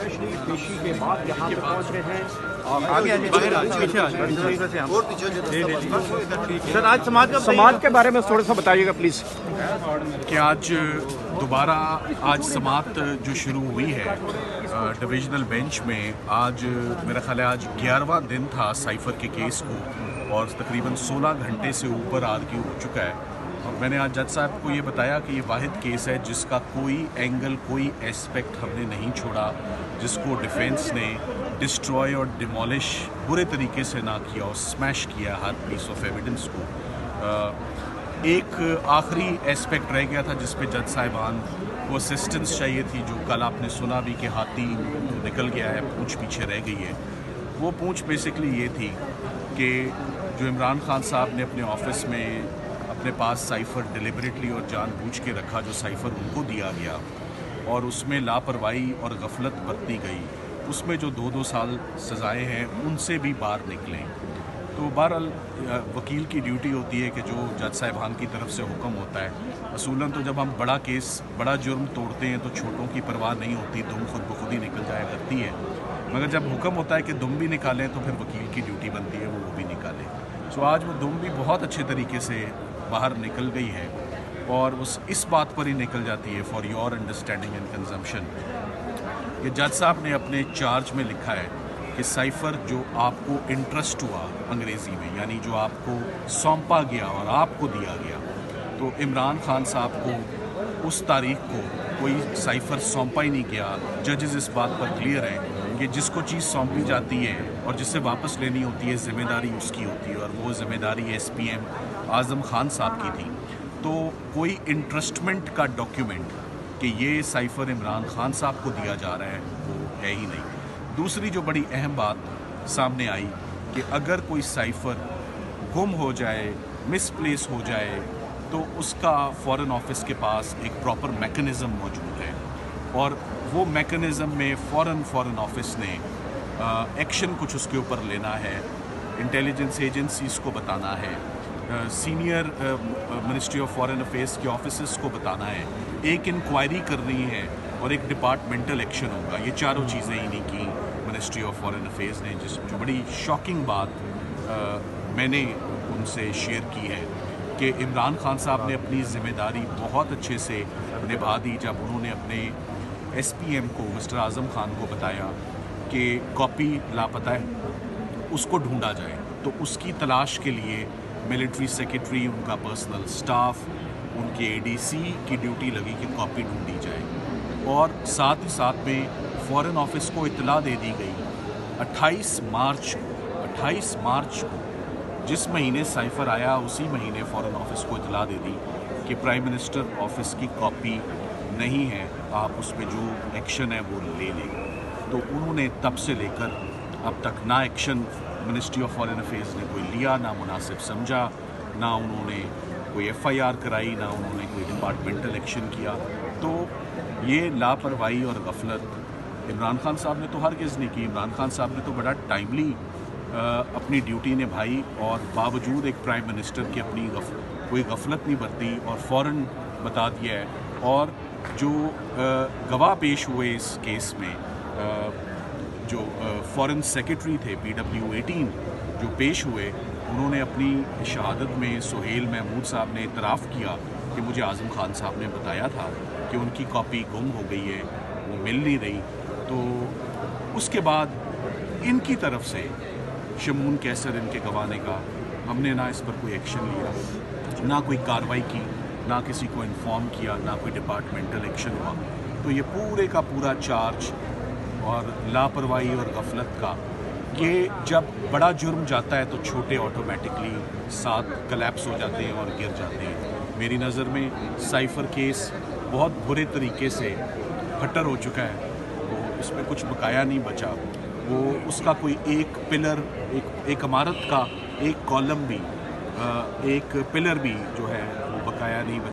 Especially پیشی کے بعد یہاں پہ پہنچ رہے ہیں. سر آج سماج کے بارے میں تھوڑا سا بتائیے گا پلیز. کہ آج دوبارہ سماعت جو شروع ہوئی ہے ڈویژنل بینچ میں، آج میرا خیال ہے آج 11واں دن تھا سائفر کے کیس کو، اور تقریباً 16 گھنٹے سے اوپر آرگیو ہو چکا ہے. اور میں نے آج جج صاحب کو یہ بتایا کہ یہ واحد کیس ہے جس کا کوئی اینگل، کوئی ایسپیکٹ ہم نے نہیں چھوڑا، جس کو ڈیفینس نے ڈسٹروائے اور ڈیمولش برے طریقے سے نہ کیا اور اسمیش کیا ہر پیس آف ایویڈنس کو. ایک آخری ایسپیکٹ رہ گیا تھا جس پہ جج صاحبان کو اسسٹنس چاہیے تھی، جو کل آپ نے سنا بھی کہ ہاتھی نکل گیا ہے، پونچھ پیچھے رہ گئی ہے. وہ پونچھ بیسکلی یہ تھی کہ جو عمران خان صاحب نے اپنے آفس میں اپنے پاس سائفر ڈیلیبریٹلی اور جان بوجھ کے رکھا، جو سائفر ان کو دیا گیا اور اس میں لاپرواہی اور غفلت برتی گئی، اس میں جو 2 سال سزائیں ہیں ان سے بھی باہر نکلیں. تو بہرحال وکیل کی ڈیوٹی ہوتی ہے کہ جو جج صاحبان کی طرف سے حکم ہوتا ہے، اصولاً تو جب ہم بڑا کیس، بڑا جرم توڑتے ہیں تو چھوٹوں کی پرواہ نہیں ہوتی، دم خود بخود ہی نکل جایا کرتی ہے. مگر جب حکم ہوتا ہے کہ دم بھی نکالیں تو پھر وکیل کی ڈیوٹی بنتی ہے وہ بھی نکالے. سو آج وہ دم بھی بہت اچھے طریقے سے باہر نکل گئی ہے، اور اس بات پر ہی نکل جاتی ہے، for your understanding and consumption, کہ جج صاحب نے اپنے چارج میں لکھا ہے کہ سائفر جو آپ کو انٹرسٹ ہوا انگریزی میں، یعنی جو آپ کو سونپا گیا اور آپ کو دیا گیا، تو عمران خان صاحب کو اس تاریخ کو کوئی سائفر سونپا ہی نہیں گیا. ججز اس بات پر کلیئر ہیں کہ جس کو چیز سونپی جاتی ہے اور جس سے واپس لینی ہوتی ہے، ذمہ داری اس کی ہوتی ہے، اور وہ ذمہ داری S P M Azam Khan صاحب کی تھی. تو کوئی انٹرسٹمنٹ کا ڈاکیومنٹ کہ یہ سائفر عمران خان صاحب کو دیا جا رہا ہے وہ ہے ہی نہیں. دوسری جو بڑی اہم بات سامنے آئی کہ اگر کوئی سائفر گم ہو جائے، مس پلیس ہو جائے، تو اس کا فورن آفس کے پاس ایک پراپر میکنزم موجود ہے، اور وہ میکنزم میں فورن آفس نے ایکشن کچھ اس کے اوپر لینا ہے، انٹیلیجنس ایجنسیز کو بتانا ہے، senior ministry of foreign affairs کے آفیسز کو بتانا ہے، ایک انکوائری کرنی ہے، اور ایک ڈپارٹمنٹل ایکشن ہوگا. یہ چاروں چیزیں ہی نہیں کی منسٹری آف فارن افیئرس نے. جو بڑی شاکنگ بات میں نے ان سے شیئر کی ہے کہ عمران خان صاحب نے اپنی ذمہ داری بہت اچھے سے نبھا دی جب انہوں نے اپنے ایس پی ایم کو، مسٹر اعظم خان کو بتایا کہ کاپی لاپتہ ہے، اس کو ڈھونڈا جائے. تو اس کی تلاش کے لیے ملٹری سیکرٹری، ان کا پرسنل سٹاف، ان کے اے ڈی سی کی ڈیوٹی لگی کہ کاپی ڈھونڈی جائے. اور ساتھ ہی ساتھ میں فورن آفس کو اطلاع دے دی گئی 28 مارچ کو جس مہینے سائفر آیا، اسی مہینے فورن آفس کو اطلاع دے دی کہ پرائم منسٹر آفس کی کاپی نہیں ہے، آپ اس پہ جو ایکشن ہے وہ لے لیں. تو انہوں نے تب سے لے کر اب تک نہ action ministry of foreign affairs نے کوئی لیا، نہ مناسب سمجھا، نہ انہوں نے کوئی ایف آئی آر کرائی، نہ انہوں نے کوئی ڈپارٹمنٹل ایکشن کیا. تو یہ لاپرواہی اور غفلت عمران خان صاحب نے تو ہرگز نہیں کی. عمران خان صاحب نے تو بڑا ٹائملی اپنی ڈیوٹی نبھائی، اور باوجود ایک پرائم منسٹر کی اپنی کوئی غفلت نہیں برتی اور فوراً بتا دیا ہے. اور جو گواہ پیش ہوئے اس کیس میں، جو فورن سیکرٹری تھے PW18 جو پیش ہوئے، انہوں نے اپنی شہادت میں سہیل محمود صاحب نے اعتراف کیا کہ مجھے اعظم خان صاحب نے بتایا تھا کہ ان کی کاپی گم ہو گئی ہے، وہ مل نہیں رہی. تو اس کے بعد ان کی طرف سے شمون کیسر ان کے گوانے کا، ہم نے نہ اس پر کوئی ایکشن لیا، نہ کوئی کارروائی کی، نہ کسی کو انفارم کیا، نہ کوئی ڈپارٹمنٹل ایکشن ہوا. تو یہ پورے کا پورا چارج اور لاپرواہی اور غفلت کا، کہ جب بڑا جرم جاتا ہے تو چھوٹے آٹومیٹکلی ساتھ کلیپس ہو جاتے ہیں اور گر جاتے ہیں. میری نظر میں سائفر کیس بہت برے طریقے سے پھٹر ہو چکا ہے، تو اس میں کچھ بقایا نہیں بچا. وہ اس کا کوئی ایک پلر، ایک عمارت کا ایک کالم بھی، ایک پلر بھی جو ہے وہ بقایا نہیں بچا.